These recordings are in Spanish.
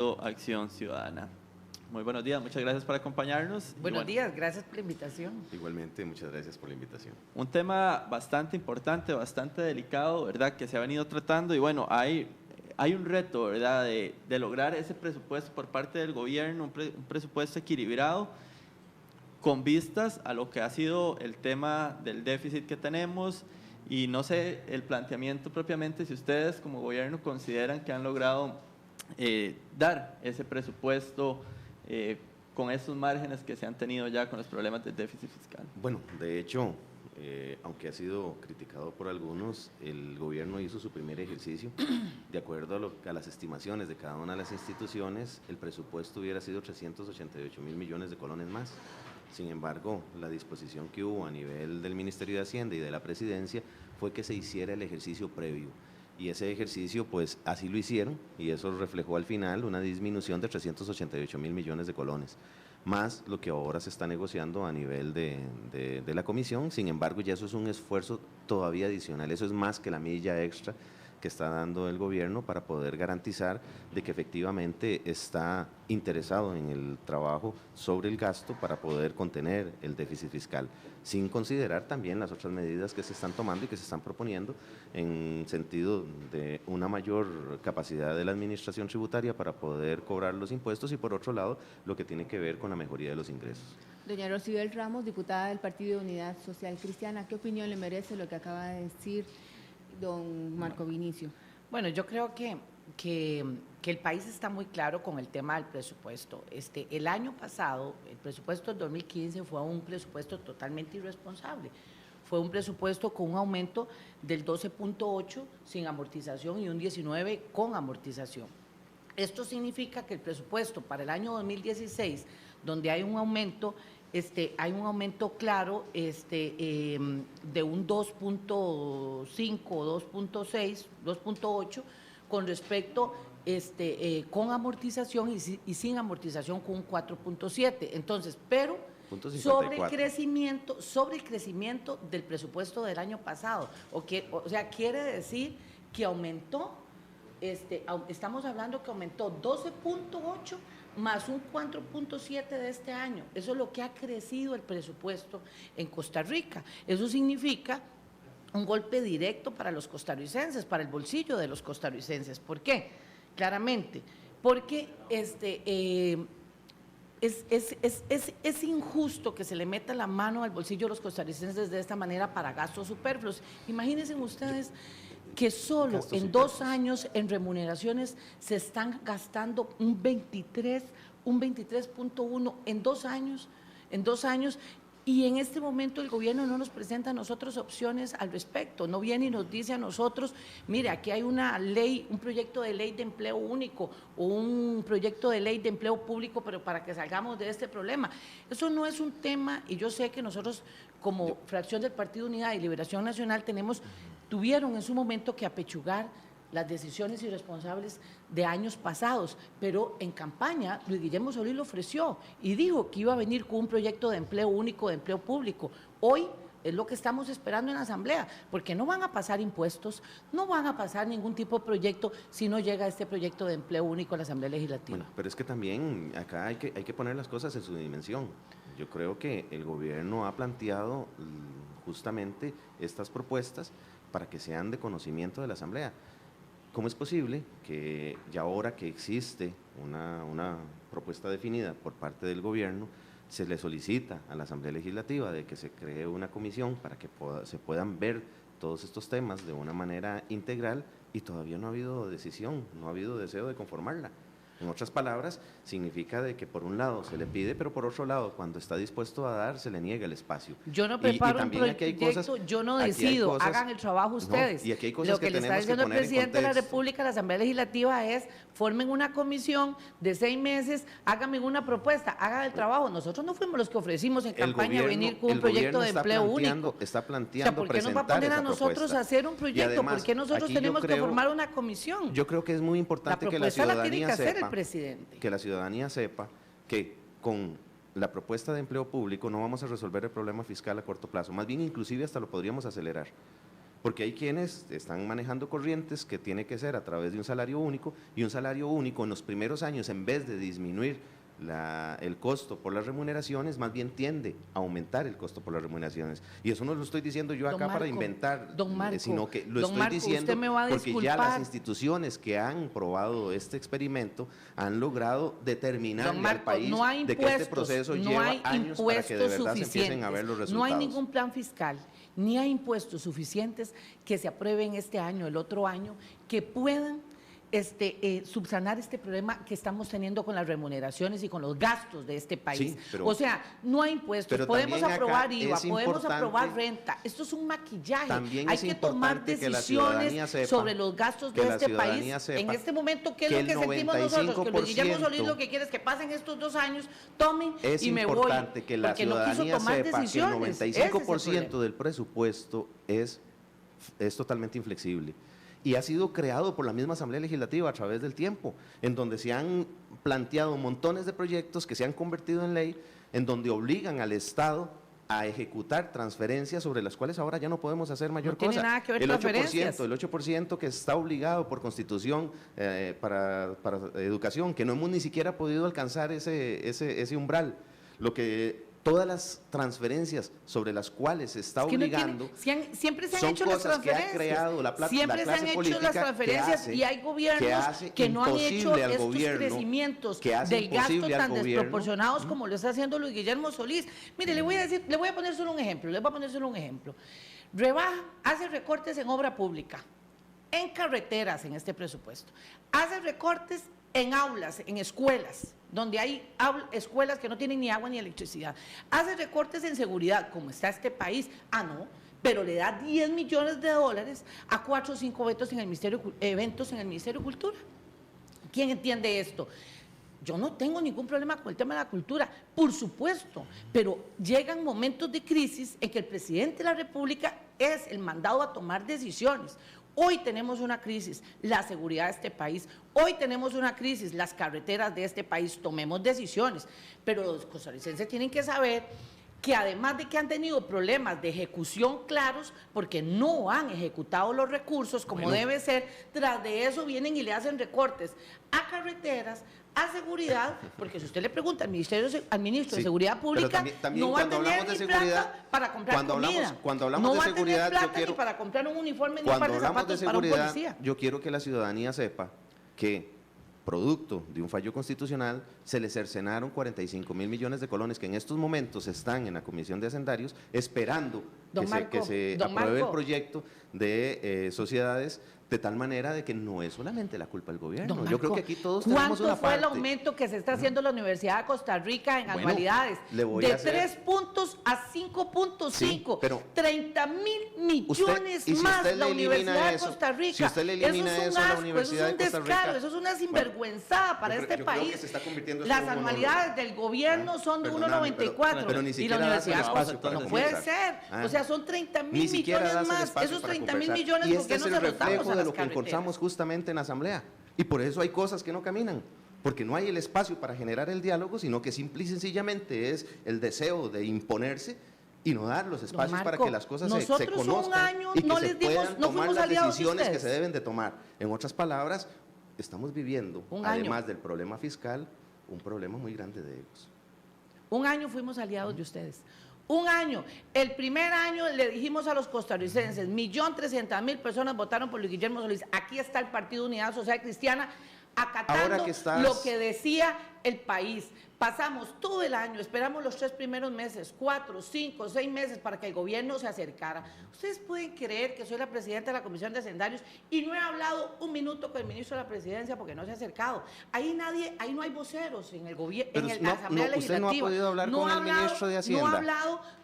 Acción Ciudadana. Muy buenos días, muchas gracias por acompañarnos. Buenos días, gracias por la invitación. Igualmente, muchas gracias por la invitación. Un tema bastante importante, bastante delicado, ¿verdad?, que se ha venido tratando y bueno, hay un reto, ¿verdad?, de lograr ese presupuesto por parte del gobierno, un presupuesto equilibrado con vistas a lo que ha sido el tema del déficit que tenemos y no sé, el planteamiento propiamente, si ustedes como gobierno consideran que han logrado dar ese presupuesto con esos márgenes que se han tenido ya con los problemas del déficit fiscal. Bueno, de hecho, aunque ha sido criticado por algunos, el gobierno hizo su primer ejercicio. De acuerdo a las estimaciones de cada una de las instituciones, el presupuesto hubiera sido 388 mil millones de colones más. Sin embargo, la disposición que hubo a nivel del Ministerio de Hacienda y de la Presidencia fue que se hiciera el ejercicio previo. Y ese ejercicio, pues así lo hicieron, y eso reflejó al final una disminución de 388 mil millones de colones, más lo que ahora se está negociando a nivel de la Comisión. Sin embargo, ya eso es un esfuerzo todavía adicional, eso es más que la milla extra que está dando el gobierno para poder garantizar de que efectivamente está interesado en el trabajo sobre el gasto para poder contener el déficit fiscal, sin considerar también las otras medidas que se están tomando y que se están proponiendo en sentido de una mayor capacidad de la administración tributaria para poder cobrar los impuestos y por otro lado lo que tiene que ver con la mejoría de los ingresos. Doña Rocibel Ramos, diputada del Partido de Unidad Social Cristiana, ¿qué opinión le merece lo que acaba de decir don Marco Vinicio? Bueno, yo creo que el país está muy claro con el tema del presupuesto. El año pasado, el presupuesto del 2015 fue un presupuesto totalmente irresponsable. Fue un presupuesto con un aumento del 12.8 sin amortización y un 19 con amortización. Esto significa que el presupuesto para el año 2016, donde hay un aumento claro de un 2.5, 2.6, 2.8 con respecto con amortización y sin amortización con un 4.7. Entonces, pero sobre el crecimiento del presupuesto del año pasado, o sea, quiere decir que aumentó. Estamos hablando que aumentó 12.8 más un 4.7 de este año. Eso es lo que ha crecido el presupuesto en Costa Rica. Eso significa un golpe directo para los costarricenses, para el bolsillo de los costarricenses. ¿Por qué? Claramente, porque es injusto que se le meta la mano al bolsillo de los costarricenses de esta manera para gastos superfluos. Imagínense ustedes que solo en 2 años en remuneraciones se están gastando un 23.1 en 2 años, y en este momento el gobierno no nos presenta a nosotros opciones al respecto, no viene y nos dice a nosotros, mire, aquí hay una ley, un proyecto de ley de empleo único o un proyecto de ley de empleo público, pero para que salgamos de este problema. Eso no es un tema, y yo sé que nosotros como fracción del Partido Unidad y Liberación Nacional tuvieron en su momento que apechugar las decisiones irresponsables de años pasados, pero en campaña Luis Guillermo Solís lo ofreció y dijo que iba a venir con un proyecto de empleo único, de empleo público. Hoy es lo que estamos esperando en la Asamblea, porque no van a pasar impuestos, no van a pasar ningún tipo de proyecto si no llega este proyecto de empleo único a la Asamblea Legislativa. Bueno, pero es que también acá hay que poner las cosas en su dimensión. Yo creo que el gobierno ha planteado justamente estas propuestas para que sean de conocimiento de la Asamblea. ¿Cómo es posible que ya ahora que existe una propuesta definida por parte del gobierno, se le solicita a la Asamblea Legislativa de que se cree una comisión para que se puedan ver todos estos temas de una manera integral y todavía no ha habido decisión, no ha habido deseo de conformarla? En otras palabras, significa de que por un lado se le pide, pero por otro lado, cuando está dispuesto a dar, se le niega el espacio. Yo no preparo un proyecto, yo no decido, hagan el trabajo ustedes. No, y aquí hay cosas lo que le está diciendo el presidente de la República, la Asamblea Legislativa, es formen una comisión de 6 meses, háganme una propuesta, hagan el trabajo. Nosotros no fuimos los que ofrecimos en campaña venir con un proyecto de empleo único. Está planteando, o sea, ¿por qué nos va a poner a nosotros a hacer un proyecto? Además, ¿por qué nosotros tenemos que formar una comisión? Yo creo que es muy importante que la ciudadanía sepa, presidente. que la ciudadanía sepa que con la propuesta de empleo público no vamos a resolver el problema fiscal a corto plazo, más bien inclusive hasta lo podríamos acelerar. porque hay quienes están manejando corrientes que tiene que ser a través de un salario único, y un salario único en los primeros años, en vez de disminuir el costo por las remuneraciones, más bien tiende a aumentar el costo por las remuneraciones. Y eso no lo estoy diciendo yo acá para inventar, sino que lo estoy diciendo porque ya las instituciones que han probado este experimento han logrado determinarle al país de que este proceso lleva años para que de verdad se empiecen a ver los resultados. No hay ningún plan fiscal, ni hay impuestos suficientes que se aprueben este año, el otro año, que puedan subsanar este problema que estamos teniendo con las remuneraciones y con los gastos de este país. Sí, o sea, no hay impuestos, podemos aprobar IVA, podemos aprobar renta. Esto es un maquillaje. Hay que tomar decisiones sobre los gastos de este país. En este momento, ¿qué es lo que sentimos nosotros? Que Luis Guillermo Solís lo que quiere es que pasen estos 2 años, tomen y me voy. Es importante que la ciudadanía sepa que el 95% del presupuesto es totalmente inflexible. Y ha sido creado por la misma Asamblea Legislativa a través del tiempo, en donde se han planteado montones de proyectos que se han convertido en ley, en donde obligan al Estado a ejecutar transferencias sobre las cuales ahora ya no podemos hacer mayor cosa. No tiene nada que ver transferencias. El 8% que está obligado por Constitución para educación, que no hemos ni siquiera podido alcanzar ese umbral. Todas las transferencias sobre las cuales se está obligando siempre se han son hecho las cosas que transferencias. ha creado la clase siempre se han hecho las transferencias y hay gobiernos que no han hecho estos crecimientos del gasto tan desproporcionados como lo está haciendo Luis Guillermo Solís. Mire, le voy a poner solo un ejemplo. Rebaja, hace recortes en obra pública, en carreteras en este presupuesto, hace recortes en aulas, en escuelas, donde hay escuelas que no tienen ni agua ni electricidad. Hace recortes en seguridad, como está este país. No, pero le da $10 millones a 4 o 5 eventos en el Ministerio de Cultura. ¿Quién entiende esto? Yo no tengo ningún problema con el tema de la cultura, por supuesto, pero llegan momentos de crisis en que el presidente de la República es el mandado a tomar decisiones. Hoy tenemos una crisis, la seguridad de este país. Hoy tenemos una crisis, las carreteras de este país. Tomemos decisiones. Pero los costarricenses tienen que saber que además de que han tenido problemas de ejecución claros, porque no han ejecutado los recursos como debe ser, tras de eso vienen y le hacen recortes a carreteras, a seguridad, porque si usted le pregunta al ministro de Seguridad Pública, también no va a tener ni plata para comprar comida. Cuando hablamos de seguridad, no va a tener plata ni para comprar un uniforme ni un par de zapatos para un policía. Yo quiero que la ciudadanía sepa que, producto de un fallo constitucional, se le cercenaron 45.000 millones de colones que en estos momentos están en la Comisión de Hacendarios esperando que se apruebe el proyecto de sociedades, de tal manera de que no es solamente la culpa del gobierno. Yo creo que aquí todos tenemos una parte. ¿Cuánto fue el aumento que se está haciendo en la Universidad de Costa Rica en anualidades? De 3 puntos a 5.5. Sí, 30.000 millones más la Universidad de Costa Rica. Si usted le elimina eso a la Universidad de Costa Rica, eso es una sinvergüenzada para este país. Las anualidades del gobierno son de 1.94 y la Universidad de Costa Rica no puede ser. O sea, son 30.000 millones más. Esos 30.000 millones, ¿por qué no se los damos a de lo que encontramos justamente en la Asamblea? Y por eso hay cosas que no caminan, porque no hay el espacio para generar el diálogo, sino que simple y sencillamente es el deseo de imponerse y no dar los espacios para que las cosas se conozcan y que se puedan tomar las decisiones que se deben de tomar. En otras palabras, estamos viviendo, además del problema fiscal, un problema muy grande de egos. Un año fuimos aliados de ustedes. Un año. El primer año le dijimos a los costarricenses, 1.300.000 personas votaron por Luis Guillermo Solís. Aquí está el Partido Unidad Social Cristiana acatando lo que decía el país. Pasamos todo el año, esperamos los 3 primeros meses, 4, 5, 6 meses para que el gobierno se acercara. Ustedes pueden creer que soy la presidenta de la Comisión de Hacendarios y no he hablado un minuto con el ministro de la Presidencia porque no se ha acercado. Ahí no hay voceros en el gobierno, en la Asamblea Legislativa. ¿Usted no ha podido hablar con el ministro de Hacienda?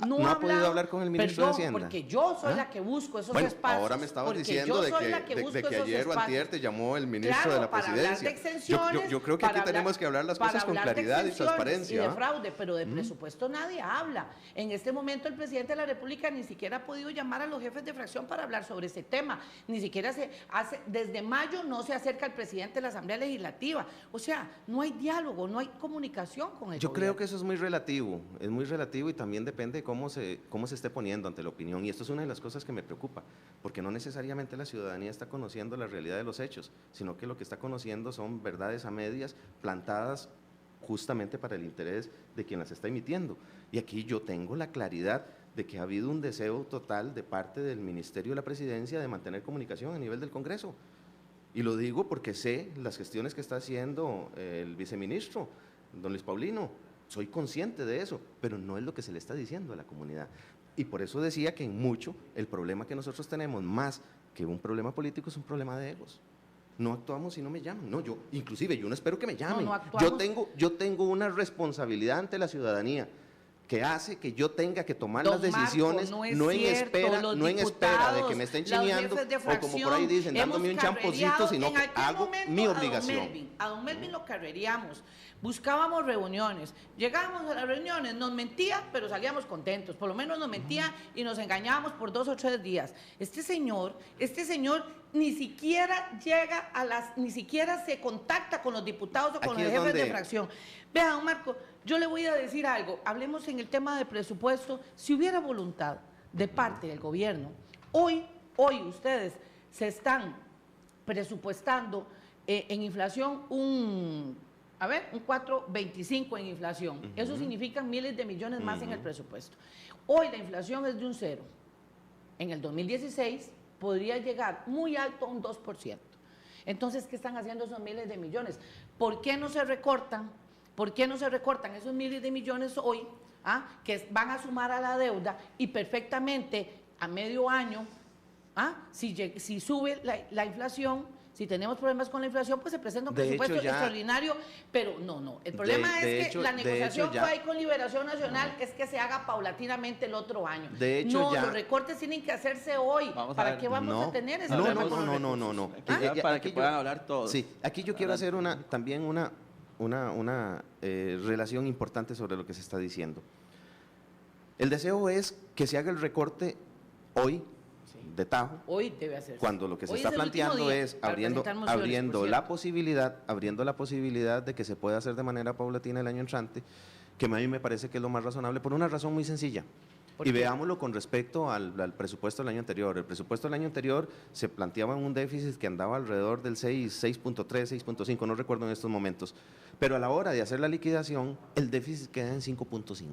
No ha podido hablar con el ministro de Hacienda. Porque yo soy la que busco esos espacios. Ahora me estabas diciendo de que ayer o antier te llamó el ministro de la Presidencia. Para hablar de exenciones, yo creo que aquí tenemos que hablar las cosas con hablar de claridad y exenciones transparencia. y de ¿ah? fraude, pero de presupuesto nadie habla. En este momento el presidente de la República ni siquiera ha podido llamar a los jefes de fracción para hablar sobre ese tema. Ni siquiera se hace, desde mayo no se acerca el presidente de la Asamblea Legislativa. O sea, no hay diálogo, no hay comunicación con el Yo gobierno. creo que eso es muy relativo y también depende de cómo se esté poniendo ante la opinión. Y esto es una de las cosas que me preocupa, porque no necesariamente la ciudadanía está conociendo la realidad de los hechos, sino que lo que está conociendo son verdades a medias plantadas justamente para el interés de quien las está emitiendo. Y aquí yo tengo la claridad de que ha habido un deseo total de parte del Ministerio de la Presidencia de mantener comunicación a nivel del Congreso. Y lo digo porque sé las gestiones que está haciendo el viceministro, don Luis Paulino. Soy consciente de eso, pero no es lo que se le está diciendo a la comunidad. Y por eso decía que en mucho el problema que nosotros tenemos, más que un problema político, es un problema de egos. No actuamos si no me llaman. No, yo no espero que me llamen. No actuamos. Yo tengo una responsabilidad ante la ciudadanía que hace que yo tenga que tomar Don las decisiones, Marco, no en cierto, espera de que me estén chineando o como por ahí dicen, dándome un champoncito, sino que hago mi obligación. A don Melvin lo carreríamos, buscábamos reuniones, llegábamos a las reuniones, nos mentía, pero salíamos contentos, por lo menos nos mentía y nos engañábamos por 2 o 3 días. Este señor ni siquiera llega ni siquiera se contacta con los diputados o con los jefes de fracción. Vea, don Marco, yo le voy a decir algo, hablemos en el tema de presupuesto. Si hubiera voluntad de parte del gobierno, hoy ustedes se están presupuestando en inflación un 4.25 en inflación. Eso significa miles de millones más en el presupuesto. Hoy la inflación es de un 0. En el 2016 podría llegar muy alto a un 2%. Entonces, ¿qué están haciendo esos miles de millones? ¿Por qué no se recortan? ¿Por qué no se recortan esos miles de millones hoy, que van a sumar a la deuda y perfectamente a medio año, si sube la inflación, si tenemos problemas con la inflación, pues se presenta un presupuesto extraordinario, pero no. El problema es que la negociación que hay con Liberación Nacional es que se haga paulatinamente el otro año. De hecho, los recortes tienen que hacerse hoy. ¿Para qué vamos a tener ese problema? No. Para que puedan hablar todos. Sí, aquí yo quiero hacer también una relación importante sobre lo que se está diciendo. El deseo es que se haga el recorte hoy, de tajo. Hoy debe hacerse. Cuando lo que se está planteando es abriendo la posibilidad de que se pueda hacer de manera paulatina el año entrante, que a mí me parece que es lo más razonable, por una razón muy sencilla. Y veámoslo con respecto al presupuesto del año anterior. El presupuesto del año anterior se planteaba un déficit que andaba alrededor del 6.3, 6.5, no recuerdo en estos momentos. Pero a la hora de hacer la liquidación, el déficit queda en 5.5.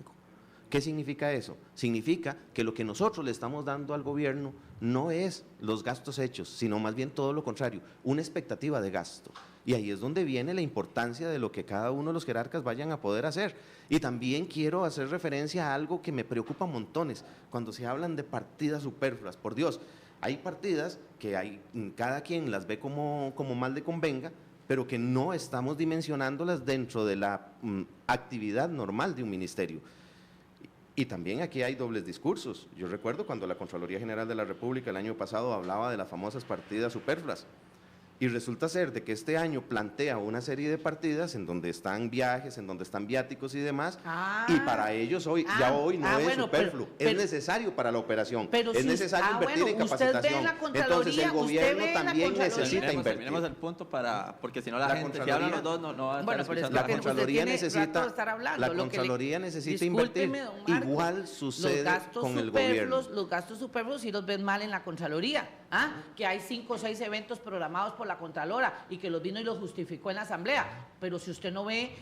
¿Qué significa eso? Significa que lo que nosotros le estamos dando al gobierno no es los gastos hechos, sino más bien todo lo contrario, una expectativa de gasto. Y ahí es donde viene la importancia de lo que cada uno de los jerarcas vayan a poder hacer. Y también quiero hacer referencia a algo que me preocupa montones, cuando se hablan de partidas superfluas. Por Dios, hay partidas que cada quien las ve como más le convenga, pero que no estamos dimensionándolas dentro de la actividad normal de un ministerio. Y también aquí hay dobles discursos. Yo recuerdo cuando la Contraloría General de la República el año pasado hablaba de las famosas partidas superfluas. Y resulta ser de que este año plantea una serie de partidas en donde están viajes, en donde están viáticos y demás, y para ellos hoy no es superfluo, es necesario para la operación, es necesario invertir en capacitación. Entonces el gobierno también necesita invertir. Terminemos el punto porque si no la gente, si hablan los dos, no va a estar escuchando. La Contraloría necesita invertir. Igual sucede con el gobierno. Los gastos superfluos sí los ven mal en la Contraloría, que hay 5 o 6 eventos programados por la Contralora y que los vino y los justificó en la Asamblea, pero si usted no ve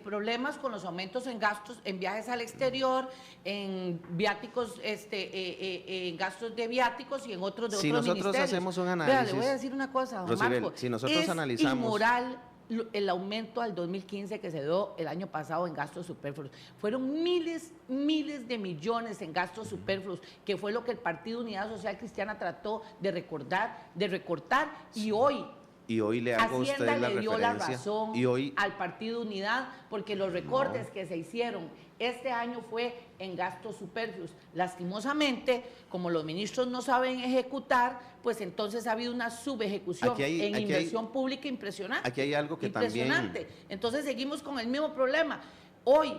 problemas con los aumentos en gastos, en viajes al exterior, en viáticos, en gastos de viáticos y en otros de otros ministerios. Si nosotros hacemos un análisis, le voy a decir una cosa, don Rosibel, Marco, si nosotros analizamos, inmoral el aumento al 2015 que se dio el año pasado en gastos superfluos. Fueron miles de millones en gastos superfluos, que fue lo que el Partido Unidad Social Cristiana trató de recortar, y hoy Y hoy le hago a usted Hacienda la le dio la referencia. razón Y hoy, al Partido Unidad porque los recortes que se hicieron este año fue en gastos superfluos. Lastimosamente, como los ministros no saben ejecutar, pues entonces ha habido una subejecución en inversión pública impresionante. Aquí hay algo que impresionante. Entonces seguimos con el mismo problema. Hoy,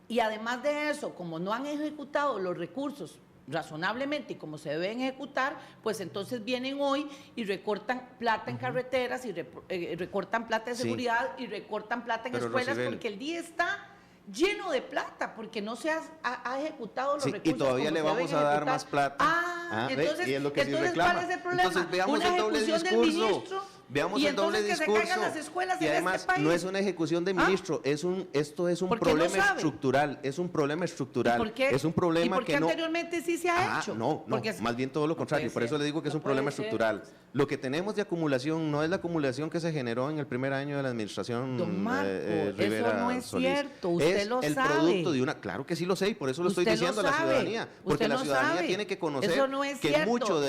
y además de eso, como no han ejecutado los recursos razonablemente y como se deben ejecutar, pues entonces vienen hoy y recortan plata en carreteras y recortan plata de seguridad y recortan plata en Pero, escuelas, Rosibel, porque el día está lleno de plata, porque no se ha ejecutado los recursos. Y todavía como le se deben vamos a dar ejecutar. más plata. Entonces, y es lo que sí entonces reclama. ¿cuál es el problema? Entonces veamos Una el doble ejecución del discurso. ministro, Veamos y el doble entonces que se discurso. caigan las escuelas Y en además este país. no es una ejecución de ministro, esto es un ¿Por qué no problema sabe? estructural, es un problema estructural. ¿Por qué? Es un problema ¿Y por qué que no anteriormente sí se ha hecho? No, Porque más bien todo lo no contrario. puede Por eso ser, le digo que es no un problema puede ser. estructural. Lo que tenemos de acumulación no es la acumulación que se generó en el primer año de la administración Don Marco, Rivera eso no es Solís. cierto, usted es lo el sabe. producto de una, claro que sí lo sé y por eso lo estoy Usted lo diciendo a la sabe. ciudadanía, porque Usted la lo ciudadanía sabe. tiene que conocer Eso no es que cierto. muchos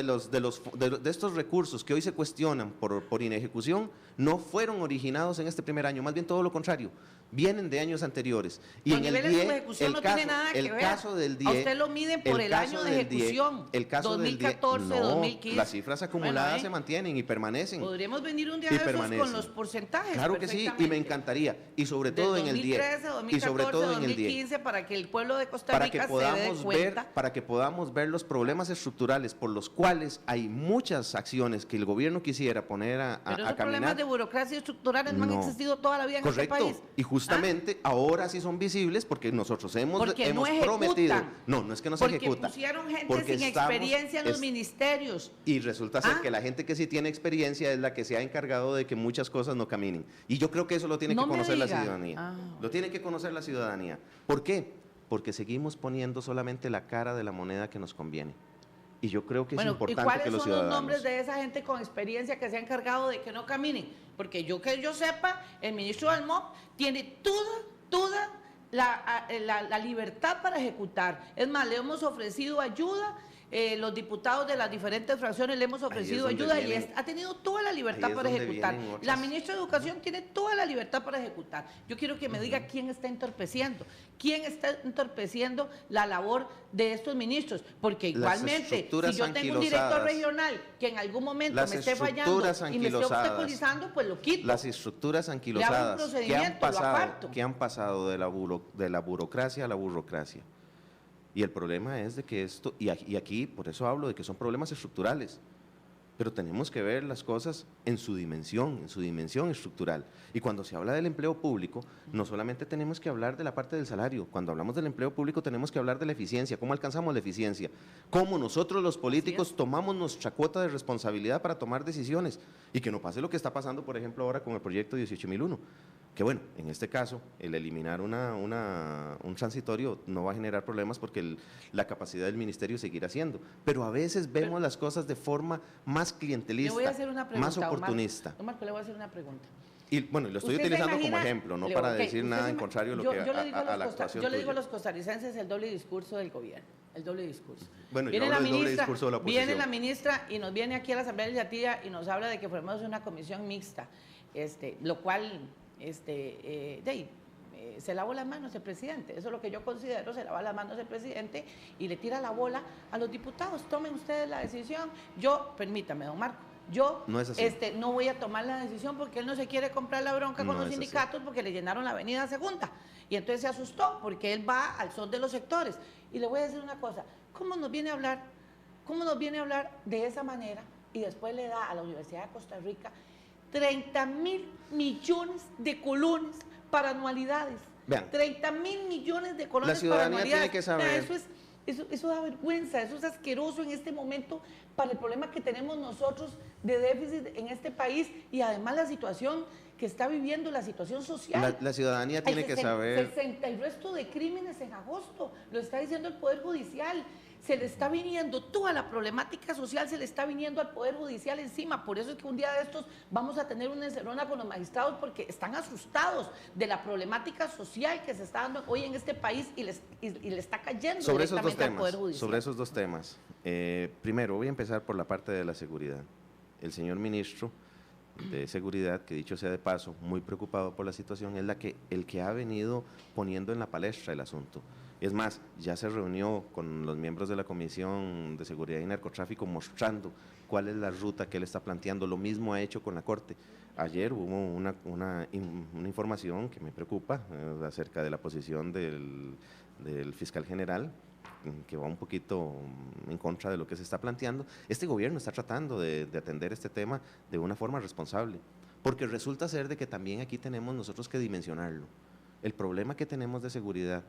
de estos recursos que hoy se cuestionan por inejecución no fueron originados en este primer año, más bien todo lo contrario. Vienen de años anteriores. Y Los en el niveles de DIE, ejecución no tienen nada que ver. caso del DIE, A usted lo miden por el caso año de del DIE, ejecución. el caso 2014, del DIE, no, 2015. las cifras acumuladas Bueno, se mantienen y permanecen. Podríamos venir un día Y de esos permanecen. con los porcentajes. Claro que sí, y me perfectamente. encantaría. Y sobre todo Del en el DIE. 2013, 2014, Y sobre todo en el DIE. 2015, para que el pueblo de Costa Para Rica que, se dé podamos cuenta. para que podamos ver los problemas estructurales por los cuales hay muchas acciones que el gobierno quisiera poner a Pero esos caminar. problemas de burocracia estructurales no han No. existido toda la vida en Correcto. este país. Y justamente ahora sí son visibles porque nosotros hemos Porque no prometido. ejecutan. No es que no se Porque ejecuta. pusieron gente Porque sin estamos- experiencia en los ministerios. Y resulta ser Ah. que la gente que sí tiene experiencia es la que se ha encargado de que muchas cosas no caminen. Y yo creo que eso lo tiene No que me conocer la diga. ciudadanía. Ah. Lo tiene que conocer la ciudadanía. ¿Por qué? Porque seguimos poniendo solamente la cara de la moneda que nos conviene. Y yo creo que es Bueno, ¿y importante cuáles que los son los ciudadanos... nombres de esa gente con experiencia que se ha encargado de que no caminen? Porque que yo sepa, el ministro del MOP tiene toda la libertad para ejecutar. Es más, le hemos ofrecido ayuda, los diputados de las diferentes fracciones le hemos ofrecido donde ayuda y vienen- ha tenido toda la libertad ahí es para donde ejecutar. vienen otras- La ministra de Educación tiene toda la libertad para ejecutar. Yo quiero que me diga quién está entorpeciendo. ¿Quién está entorpeciendo la labor de estos ministros? Porque Las igualmente, si estructuras yo tengo un director anquilosadas. regional que en algún momento Las me esté fallando estructuras y me esté anquilosadas. obstaculizando, pues lo quito. Las estructuras Le hago un anquilosadas procedimiento, lo aparto. que han pasado de la burocracia a la burocracia. Y el problema es de que esto, y aquí por eso hablo de que son problemas estructurales, pero tenemos que ver las cosas en su dimensión estructural. Y cuando se habla del empleo público, no solamente tenemos que hablar de la parte del salario, cuando hablamos del empleo público tenemos que hablar de la eficiencia, cómo alcanzamos la eficiencia, cómo nosotros los políticos tomamos nuestra cuota de responsabilidad para tomar decisiones y que no pase lo que está pasando, por ejemplo, ahora con el proyecto 18.001. Que bueno, en este caso, el eliminar un transitorio no va a generar problemas porque la capacidad del ministerio seguirá siendo. Pero a veces vemos las cosas de forma más Le clientelista, voy a hacer una pregunta, más oportunista. Don Marco, le voy a hacer una pregunta. Y bueno, lo estoy ¿Usted se utilizando como imagina- ejemplo, no le- para ok, decir usted nada se en ima- contrario yo le digo a la actuación yo le digo a tuya. los costarricenses el doble discurso del gobierno, el doble discurso. Bueno, yo Viene hablo la del doble ministra, discurso de la oposición. viene la ministra y nos viene aquí a la Asamblea Legislativa y nos habla de que formemos una comisión mixta, lo cual se lavó las manos el presidente, eso es lo que yo considero, se lava las manos el presidente y le tira la bola a los diputados, tomen ustedes la decisión. Yo, permítame, don Marco, yo No es así. no voy a tomar la decisión porque él no se quiere comprar la bronca con No los es así. sindicatos porque le llenaron la avenida Segunda y entonces se asustó porque él va al son de los sectores. Y le voy a decir una cosa, ¿cómo nos viene a hablar de esa manera y después le da a la Universidad de Costa Rica 30.000 millones de colones para anualidades? Vean. 30.000 millones de colones La ciudadanía para anualidades. tiene que saber. Vea, eso da vergüenza, eso es asqueroso en este momento para el problema que tenemos nosotros de déficit en este país y además la situación que está viviendo, la situación social. La ciudadanía tiene que saber... 60 y resto de crímenes en agosto, lo está diciendo el Poder Judicial. Se le está viniendo toda la problemática social, se le está viniendo al Poder Judicial encima. Por eso es que un día de estos vamos a tener una encerrona con los magistrados porque están asustados de la problemática social que se está dando hoy en este país y le está cayendo Sobre esos dos directamente al Poder temas, Judicial. sobre esos dos temas. Primero, voy a empezar por la parte de la seguridad. El señor ministro de Seguridad, que dicho sea de paso, muy preocupado por la situación, es el que ha venido poniendo en la palestra el asunto. Es más, ya se reunió con los miembros de la Comisión de Seguridad y Narcotráfico mostrando cuál es la ruta que él está planteando. Lo mismo ha hecho con la Corte. Ayer hubo una información que me preocupa acerca de la posición del fiscal general, que va un poquito en contra de lo que se está planteando. Este gobierno está tratando de atender este tema de una forma responsable, porque resulta ser de que también aquí tenemos nosotros que dimensionarlo. El problema que tenemos de seguridad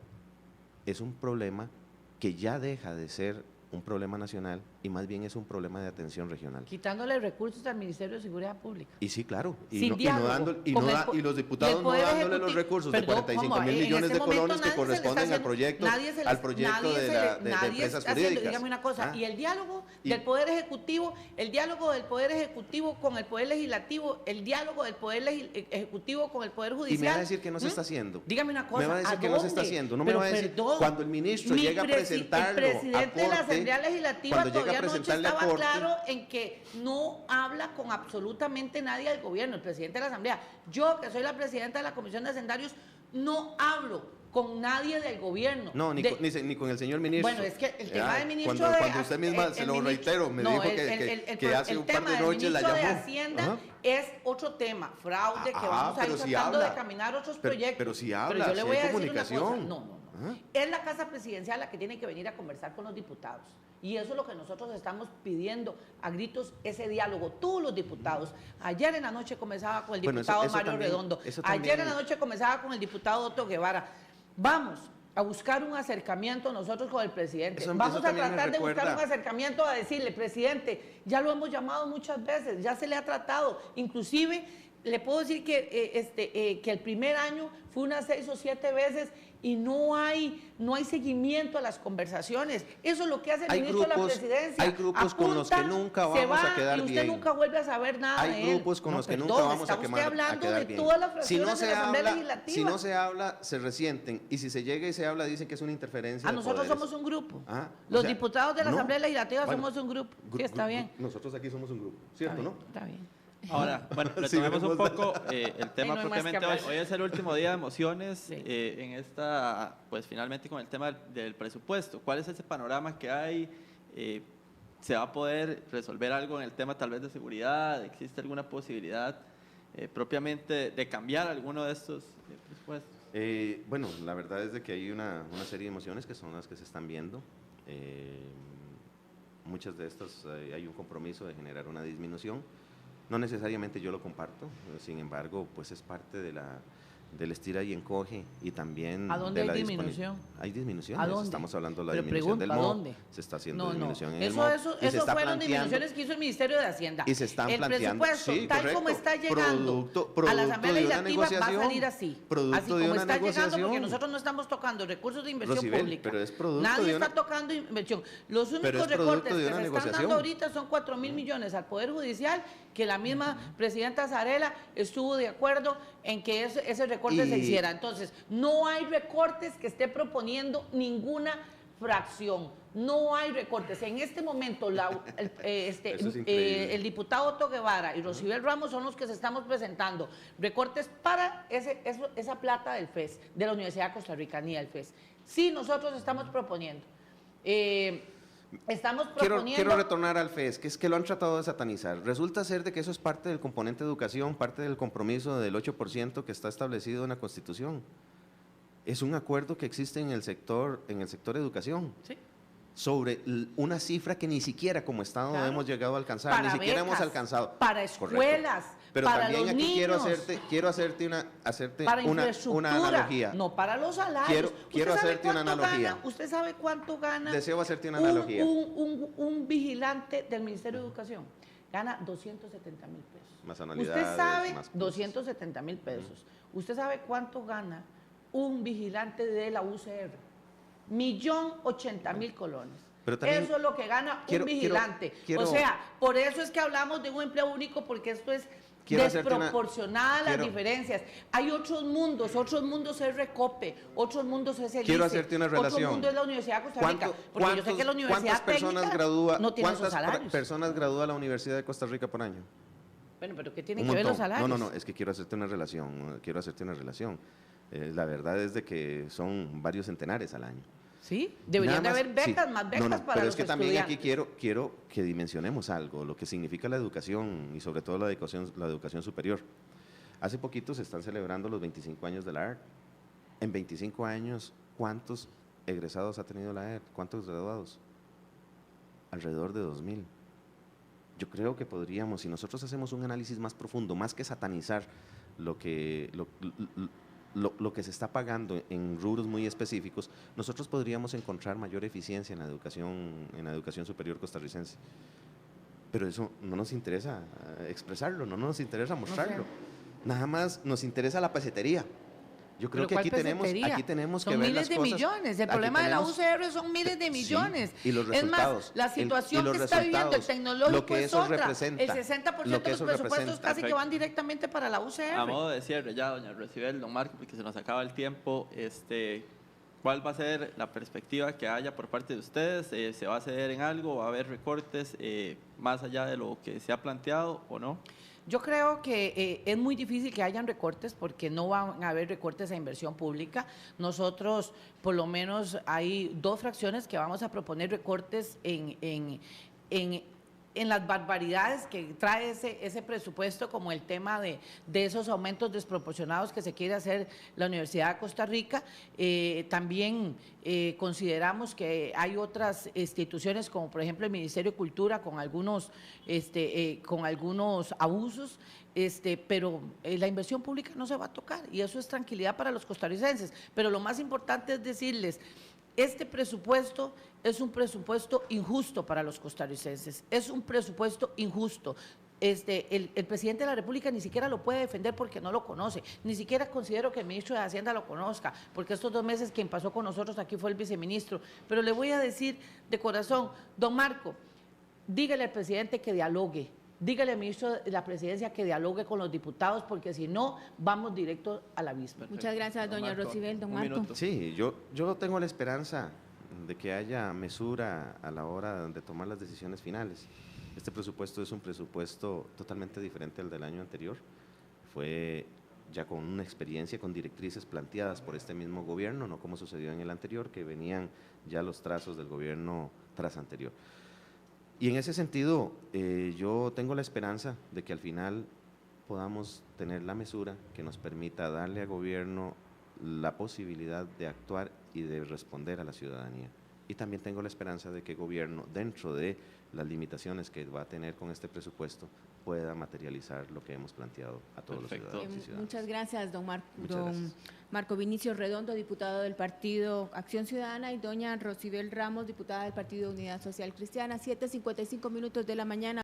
es un problema que ya deja de ser un problema nacional y más bien es un problema de atención regional. Quitándole recursos al Ministerio de Seguridad Pública. Y sí, claro, Sin diálogo, y los diputados no dándole los recursos de 45 mil millones de colones que corresponden al proyecto de empresas jurídicas. Dígame una cosa, y el diálogo del Poder Ejecutivo, el diálogo del Poder Ejecutivo con el Poder Legislativo, el diálogo del Poder Ejecutivo con el Poder Judicial. Y me va a decir que no se está haciendo. Dígame una cosa, me va a decir que no se está haciendo. No me va a decir, cuando el ministro llega a presentarlo el presidente de la Asamblea Legislativa todavía anoche estaba Corte, claro en que no habla con absolutamente nadie del gobierno, el presidente de la Asamblea. Yo, que soy la presidenta de la Comisión de Hacendarios, no hablo con nadie del gobierno. No, ni con el señor ministro. Bueno, es que el tema del ministro cuando usted misma, se lo reitero, me dijo que hace un par de noches la llamó. El tema del ministro de Hacienda es otro tema, fraude, que vamos a ir tratando de caminar otros proyectos. Pero si habla, yo le voy a decir comunicación. una cosa. No. Es la Casa Presidencial la que tiene que venir a conversar con los diputados. Y eso es lo que nosotros estamos pidiendo a gritos, ese diálogo. Todos los diputados. Ayer en la noche comenzaba con el diputado Mario Redondo. Ayer en la noche comenzaba con el diputado Otto Guevara. Vamos a buscar un acercamiento nosotros con el presidente. Vamos a tratar de buscar un acercamiento a decirle, presidente, ya lo hemos llamado muchas veces, ya se le ha tratado. Inclusive, le puedo decir que el primer año fue unas 6 o 7 veces y no hay seguimiento a las conversaciones. Eso es lo que hace el ministro de la Presidencia. Hay grupos con los que nunca vamos a quedar bien. Y usted nunca vuelve a saber nada de él. Hay grupos con los que nunca vamos a quedar bien. Está usted hablando de todas las fracciones de la Asamblea Legislativa. Si no se habla, se resienten. Y si se llega y se habla, dicen que es una interferencia de nosotros poderes. somos un grupo. Los diputados de la Asamblea Legislativa somos un grupo. Sí, está bien. Nosotros aquí somos un grupo, ¿cierto, no? Está bien. Ahora, bueno, retomemos un poco el tema propiamente hoy. Hoy es el último día de mociones en esta, pues finalmente con el tema del presupuesto. ¿Cuál es ese panorama que hay? ¿Se va a poder resolver algo en el tema tal vez de seguridad? ¿Existe alguna posibilidad propiamente de cambiar alguno de estos presupuestos? Bueno, la verdad es de que hay una serie de mociones que son las que se están viendo. Muchas de estas hay un compromiso de generar una disminución. No necesariamente yo lo comparto, sin embargo, pues es parte del estira y encoge y también ¿A dónde de la hay disminución? Hay disminuciones. ¿A dónde? Estamos hablando de la Pero disminución pregunto, del ¿a MOB. dónde? Se está haciendo disminución en el eso, MOB. Eso fueron disminuciones que hizo el Ministerio de Hacienda. Y se están el planteando. presupuesto, Sí, tal correcto. como está llegando a la Asamblea Legislativa, va a salir así. Así como está llegando, porque nosotros no estamos tocando recursos de inversión pública. Pero es producto Nadie está tocando inversión. Los únicos recortes que se están dando ahorita son 4.000 millones al Poder Judicial, que la misma presidenta Zarela estuvo de acuerdo en que ese recorte se hiciera. Entonces, no hay recortes que esté proponiendo ninguna fracción. No hay recortes. En este momento, el diputado Otto Guevara y Rosibel Ramos son los que se estamos presentando. Recortes para esa plata del FES, de la Universidad Costarricanía del FES. Sí, nosotros estamos proponiendo. Quiero retornar al FES, que es que lo han tratado de satanizar. Resulta ser de que eso es parte del componente de educación, parte del compromiso del 8% que está establecido en la Constitución. Es un acuerdo que existe en el sector educación. Sí. Sobre una cifra que ni siquiera como Estado hemos llegado a alcanzar, para ni siquiera becas, hemos alcanzado. Para escuelas, pero para también los aquí niños, quiero hacerte para una analogía. No, para los salarios. Quiero hacerte una analogía. ¿Usted sabe cuánto gana? Deseo hacerte una analogía. Un vigilante del Ministerio de Educación gana 270,000 pesos. Más anualidades, usted sabe, más 270,000 pesos. ¿Usted sabe cuánto gana un vigilante de la UCR? 1.080.000 colones. Pero también eso es lo que gana un vigilante. O sea, por eso es que hablamos de un empleo único, porque esto es desproporcionada las diferencias. Hay otros mundos es Recope, otros mundos es el Quiero ICE, hacerte una relación. Otro mundo es la Universidad de Costa Rica. Porque yo sé que la Universidad Técnica no tiene esos salarios. ¿Cuántas personas gradúa la Universidad de Costa Rica por año? Bueno, pero ¿qué tiene Un que ver los montón. salarios? No, es que quiero hacerte una relación. La verdad es de que son varios centenares al año. ¿Sí? Deberían de Nada más, haber becas, sí. más becas para pero los es que también aquí estudiantes. quiero que dimensionemos algo, lo que significa la educación y sobre todo la educación superior. Hace poquito se están celebrando los 25 años de la AER. En 25 años, ¿cuántos egresados ha tenido la AER? ¿Cuántos graduados? Alrededor de 2000. Yo creo que podríamos, si nosotros hacemos un análisis más profundo, más que satanizar lo que se está pagando en rubros muy específicos, nosotros podríamos encontrar mayor eficiencia en la educación superior costarricense. Pero eso no nos interesa expresarlo, no nos interesa mostrarlo. Nada más nos interesa la pesetería. Yo creo que ¿Pero aquí cuál tenemos pesetería? que ver Son miles las de cosas. millones. El Aquí problema de la tenemos- UCR son miles de Sí, millones. y los Es más, resultados, la situación y los que está viviendo el resultados, tecnológico lo que es eso otra. representa, El 60% lo de que los eso presupuestos representa. casi que Perfecto. van directamente para la UCR. A modo de cierre ya, doña Rocibel, don Marco, porque se nos acaba el tiempo, ¿cuál va a ser la perspectiva que haya por parte de ustedes? ¿Se va a ceder en algo? ¿Va a haber recortes más allá de lo que se ha planteado o no? Yo creo que es muy difícil que hayan recortes porque no van a haber recortes a inversión pública. Nosotros, por lo menos, hay 2 fracciones que vamos a proponer recortes en las barbaridades que trae ese presupuesto, como el tema de esos aumentos desproporcionados que se quiere hacer la Universidad de Costa Rica. También consideramos que hay otras instituciones, como por ejemplo el Ministerio de Cultura, con algunos abusos, pero la inversión pública no se va a tocar y eso es tranquilidad para los costarricenses. Pero lo más importante es decirles, este presupuesto es un presupuesto injusto para los costarricenses, es un presupuesto injusto. El presidente de la República ni siquiera lo puede defender porque no lo conoce, ni siquiera considero que el ministro de Hacienda lo conozca, porque estos 2 meses quien pasó con nosotros aquí fue el viceministro. Pero le voy a decir de corazón, don Marco, dígale al presidente que dialogue, dígale al ministro de la Presidencia que dialogue con los diputados, porque si no, vamos directo al abismo. Muchas gracias, Don doña Marco, Rocibel. Don un Marco. minuto. Sí, yo tengo la esperanza de que haya mesura a la hora de tomar las decisiones finales. Este presupuesto es un presupuesto totalmente diferente al del año anterior. Fue ya con una experiencia, con directrices planteadas por este mismo gobierno, no como sucedió en el anterior, que venían ya los trazos del gobierno tras anterior. Y en ese sentido, yo tengo la esperanza de que al final podamos tener la mesura que nos permita darle al gobierno la posibilidad de actuar y de responder a la ciudadanía. Y también tengo la esperanza de que el gobierno, dentro de las limitaciones que va a tener con este presupuesto, pueda materializar lo que hemos planteado a todos Perfecto. los ciudadanos y ciudadanas. Muchas gracias, don Muchas gracias. Marco Vinicio Redondo, diputado del Partido Acción Ciudadana, y doña Rocibel Ramos, diputada del Partido Unidad Social Cristiana. 7:55 de la mañana.